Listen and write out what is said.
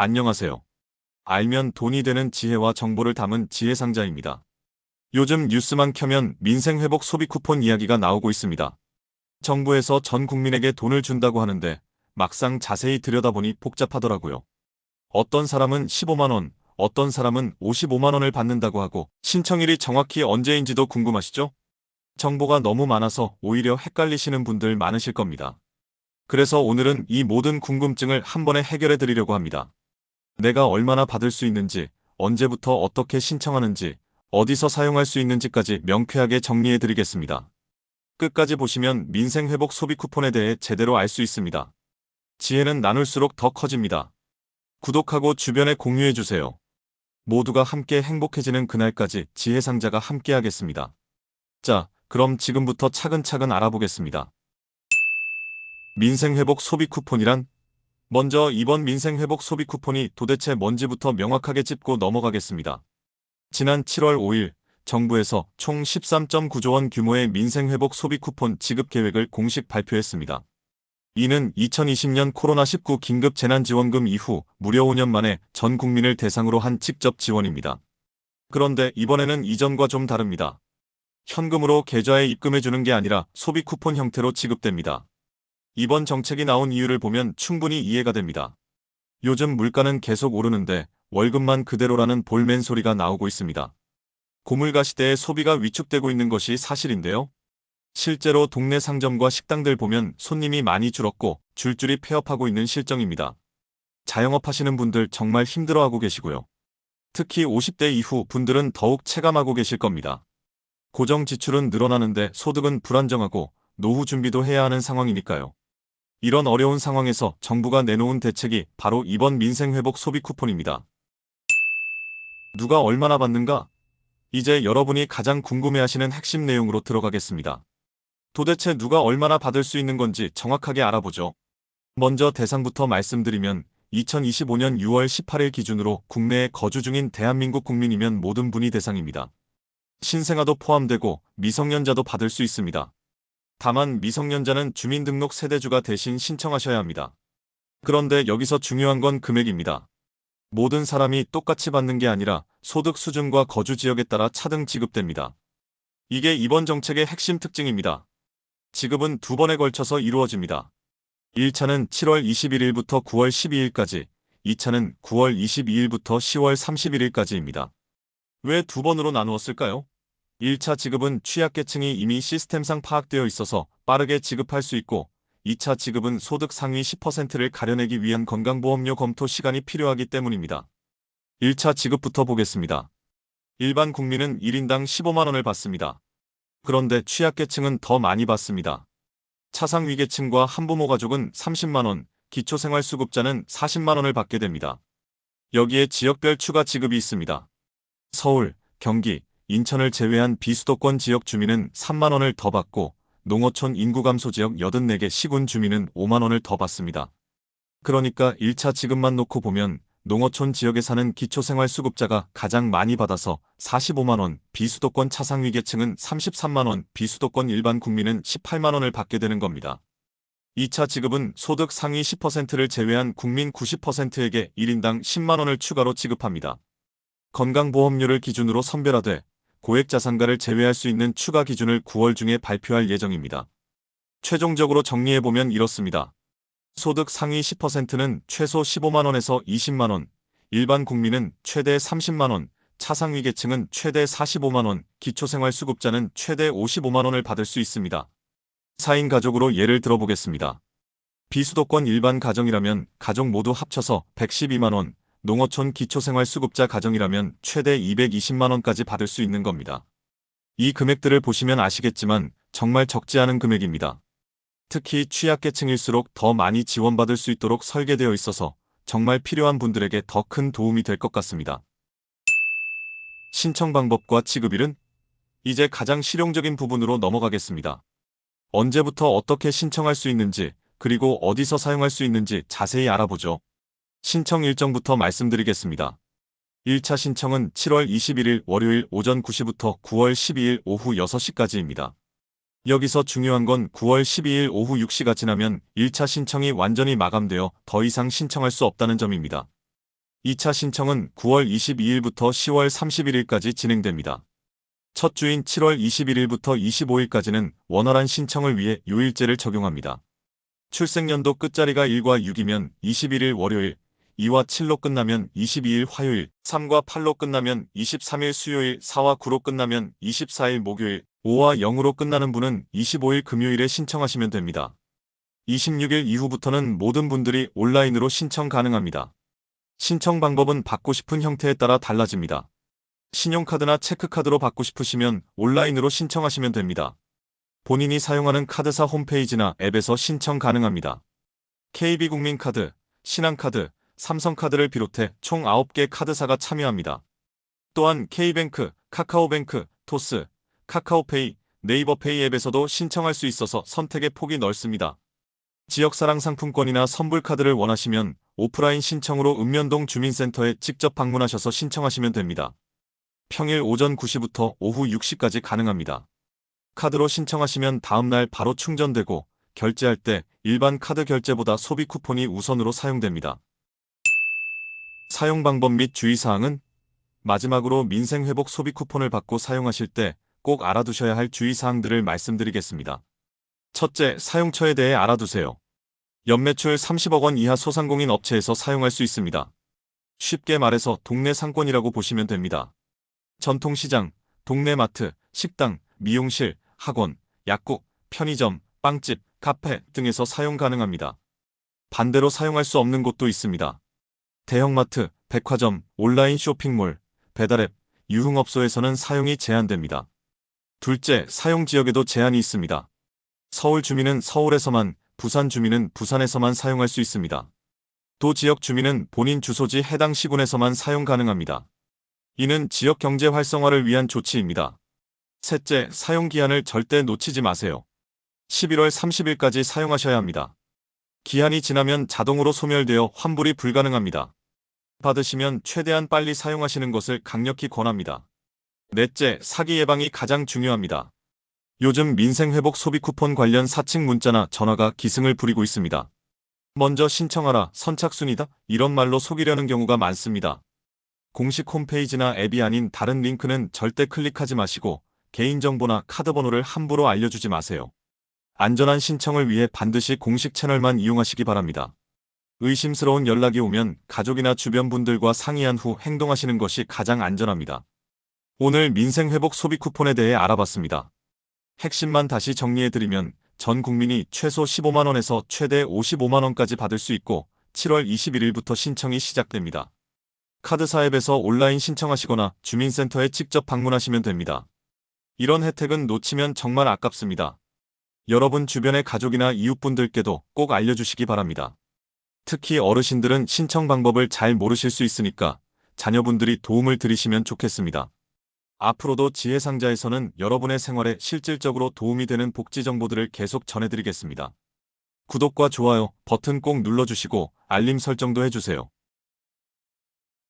안녕하세요. 알면 돈이 되는 지혜와 정보를 담은 지혜상자입니다. 요즘 뉴스만 켜면 민생회복 소비 쿠폰 이야기가 나오고 있습니다. 정부에서 전 국민에게 돈을 준다고 하는데 막상 자세히 들여다보니 복잡하더라고요. 어떤 사람은 15만 원, 어떤 사람은 55만 원을 받는다고 하고 신청일이 정확히 언제인지도 궁금하시죠? 정보가 너무 많아서 오히려 헷갈리시는 분들 많으실 겁니다. 그래서 오늘은 이 모든 궁금증을 한 번에 해결해 드리려고 합니다. 내가 얼마나 받을 수 있는지, 언제부터 어떻게 신청하는지, 어디서 사용할 수 있는지까지 명쾌하게 정리해 드리겠습니다. 끝까지 보시면 민생회복 소비 쿠폰에 대해 제대로 알 수 있습니다. 지혜는 나눌수록 더 커집니다. 구독하고 주변에 공유해 주세요. 모두가 함께 행복해지는 그날까지 지혜상자가 함께하겠습니다. 자, 그럼 지금부터 차근차근 알아보겠습니다. 민생회복 소비 쿠폰이란? 먼저 이번 민생회복 소비 쿠폰이 도대체 뭔지부터 명확하게 짚고 넘어가겠습니다. 지난 7월 5일 정부에서 총 13.9조 원 규모의 민생회복 소비 쿠폰 지급 계획을 공식 발표했습니다. 이는 2020년 코로나19 긴급재난지원금 이후 무려 5년 만에 전 국민을 대상으로 한 직접 지원입니다. 그런데 이번에는 이전과 좀 다릅니다. 현금으로 계좌에 입금해주는 게 아니라 소비 쿠폰 형태로 지급됩니다. 이번 정책이 나온 이유를 보면 충분히 이해가 됩니다. 요즘 물가는 계속 오르는데 월급만 그대로라는 볼멘 소리가 나오고 있습니다. 고물가 시대에 소비가 위축되고 있는 것이 사실인데요. 실제로 동네 상점과 식당들 보면 손님이 많이 줄었고 줄줄이 폐업하고 있는 실정입니다. 자영업하시는 분들 정말 힘들어하고 계시고요. 특히 50대 이후 분들은 더욱 체감하고 계실 겁니다. 고정 지출은 늘어나는데 소득은 불안정하고 노후 준비도 해야 하는 상황이니까요. 이런 어려운 상황에서 정부가 내놓은 대책이 바로 이번 민생회복 소비 쿠폰입니다. 누가 얼마나 받는가? 이제 여러분이 가장 궁금해하시는 핵심 내용으로 들어가겠습니다. 도대체 누가 얼마나 받을 수 있는 건지 정확하게 알아보죠. 먼저 대상부터 말씀드리면 2025년 6월 18일 기준으로 국내에 거주 중인 대한민국 국민이면 모든 분이 대상입니다. 신생아도 포함되고 미성년자도 받을 수 있습니다. 다만 미성년자는 주민등록 세대주가 대신 신청하셔야 합니다. 그런데 여기서 중요한 건 금액입니다. 모든 사람이 똑같이 받는 게 아니라 소득 수준과 거주 지역에 따라 차등 지급됩니다. 이게 이번 정책의 핵심 특징입니다. 지급은 두 번에 걸쳐서 이루어집니다. 1차는 7월 21일부터 9월 12일까지, 2차는 9월 22일부터 10월 31일까지입니다. 왜 두 번으로 나누었을까요? 1차 지급은 취약계층이 이미 시스템상 파악되어 있어서 빠르게 지급할 수 있고 2차 지급은 소득 상위 10%를 가려내기 위한 건강보험료 검토 시간이 필요하기 때문입니다. 1차 지급부터 보겠습니다. 일반 국민은 1인당 15만 원을 받습니다. 그런데 취약계층은 더 많이 받습니다. 차상위계층과 한부모 가족은 30만 원, 기초생활수급자는 40만 원을 받게 됩니다. 여기에 지역별 추가 지급이 있습니다. 서울, 경기, 인천을 제외한 비수도권 지역 주민은 3만 원을 더 받고 농어촌 인구 감소 지역 84개 시군 주민은 5만 원을 더 받습니다. 그러니까 1차 지급만 놓고 보면 농어촌 지역에 사는 기초생활수급자가 가장 많이 받아서 45만 원, 비수도권 차상위계층은 33만 원, 비수도권 일반 국민은 18만 원을 받게 되는 겁니다. 2차 지급은 소득 상위 10%를 제외한 국민 90%에게 1인당 10만 원을 추가로 지급합니다. 건강보험료를 기준으로 선별하되 고액자산가를 제외할 수 있는 추가 기준을 9월 중에 발표할 예정입니다. 최종적으로 정리해보면 이렇습니다. 소득 상위 10%는 최소 15만 원에서 20만 원, 일반 국민은 최대 30만 원, 차상위계층은 최대 45만 원, 기초생활수급자는 최대 55만 원을 받을 수 있습니다. 4인 가족으로 예를 들어보겠습니다. 비수도권 일반 가정이라면 가족 모두 합쳐서 112만 원, 농어촌 기초생활수급자 가정이라면 최대 220만 원까지 받을 수 있는 겁니다. 이 금액들을 보시면 아시겠지만 정말 적지 않은 금액입니다. 특히 취약계층일수록 더 많이 지원받을 수 있도록 설계되어 있어서 정말 필요한 분들에게 더 큰 도움이 될 것 같습니다. 신청 방법과 지급일은? 이제 가장 실용적인 부분으로 넘어가겠습니다. 언제부터 어떻게 신청할 수 있는지, 그리고 어디서 사용할 수 있는지 자세히 알아보죠. 신청 일정부터 말씀드리겠습니다. 1차 신청은 7월 21일 월요일 오전 9시부터 9월 12일 오후 6시까지입니다. 여기서 중요한 건 9월 12일 오후 6시가 지나면 1차 신청이 완전히 마감되어 더 이상 신청할 수 없다는 점입니다. 2차 신청은 9월 22일부터 10월 31일까지 진행됩니다. 첫 주인 7월 21일부터 25일까지는 원활한 신청을 위해 요일제를 적용합니다. 출생연도 끝자리가 1과 6이면 21일 월요일, 2와 7로 끝나면 22일 화요일, 3과 8로 끝나면 23일 수요일, 4와 9로 끝나면 24일 목요일, 5와 0으로 끝나는 분은 25일 금요일에 신청하시면 됩니다. 26일 이후부터는 모든 분들이 온라인으로 신청 가능합니다. 신청 방법은 받고 싶은 형태에 따라 달라집니다. 신용카드나 체크카드로 받고 싶으시면 온라인으로 신청하시면 됩니다. 본인이 사용하는 카드사 홈페이지나 앱에서 신청 가능합니다. KB국민카드, 신한카드, 삼성카드를 비롯해 총 9개 카드사가 참여합니다. 또한 K뱅크, 카카오뱅크, 토스, 카카오페이, 네이버페이 앱에서도 신청할 수 있어서 선택의 폭이 넓습니다. 지역사랑 상품권이나 선불카드를 원하시면 오프라인 신청으로 읍면동 주민센터에 직접 방문하셔서 신청하시면 됩니다. 평일 오전 9시부터 오후 6시까지 가능합니다. 카드로 신청하시면 다음날 바로 충전되고 결제할 때 일반 카드 결제보다 소비 쿠폰이 우선으로 사용됩니다. 사용 방법 및 주의사항은 마지막으로 민생회복 소비 쿠폰을 받고 사용하실 때 꼭 알아두셔야 할 주의사항들을 말씀드리겠습니다. 첫째, 사용처에 대해 알아두세요. 연매출 30억 원 이하 소상공인 업체에서 사용할 수 있습니다. 쉽게 말해서 동네 상권이라고 보시면 됩니다. 전통시장, 동네 마트, 식당, 미용실, 학원, 약국, 편의점, 빵집, 카페 등에서 사용 가능합니다. 반대로 사용할 수 없는 곳도 있습니다. 대형마트, 백화점, 온라인 쇼핑몰, 배달앱, 유흥업소에서는 사용이 제한됩니다. 둘째, 사용 지역에도 제한이 있습니다. 서울 주민은 서울에서만, 부산 주민은 부산에서만 사용할 수 있습니다. 도 지역 주민은 본인 주소지 해당 시군에서만 사용 가능합니다. 이는 지역 경제 활성화를 위한 조치입니다. 셋째, 사용 기한을 절대 놓치지 마세요. 11월 30일까지 사용하셔야 합니다. 기한이 지나면 자동으로 소멸되어 환불이 불가능합니다. 받으시면 최대한 빨리 사용하시는 것을 강력히 권합니다. 넷째, 사기 예방이 가장 중요합니다. 요즘 민생회복 소비 쿠폰 관련 사칭 문자나 전화가 기승을 부리고 있습니다. 먼저 신청하라, 선착순이다, 이런 말로 속이려는 경우가 많습니다. 공식 홈페이지나 앱이 아닌 다른 링크는 절대 클릭하지 마시고 개인정보나 카드번호를 함부로 알려주지 마세요. 안전한 신청을 위해 반드시 공식 채널만 이용하시기 바랍니다. 의심스러운 연락이 오면 가족이나 주변 분들과 상의한 후 행동하시는 것이 가장 안전합니다. 오늘 민생회복 소비 쿠폰에 대해 알아봤습니다. 핵심만 다시 정리해드리면 전 국민이 최소 15만원에서 최대 55만원까지 받을 수 있고 7월 21일부터 신청이 시작됩니다. 카드사 앱에서 온라인 신청하시거나 주민센터에 직접 방문하시면 됩니다. 이런 혜택은 놓치면 정말 아깝습니다. 여러분 주변의 가족이나 이웃분들께도 꼭 알려주시기 바랍니다. 특히 어르신들은 신청 방법을 잘 모르실 수 있으니까 자녀분들이 도움을 드리시면 좋겠습니다. 앞으로도 지혜상자에서는 여러분의 생활에 실질적으로 도움이 되는 복지 정보들을 계속 전해드리겠습니다. 구독과 좋아요 버튼 꼭 눌러주시고 알림 설정도 해주세요.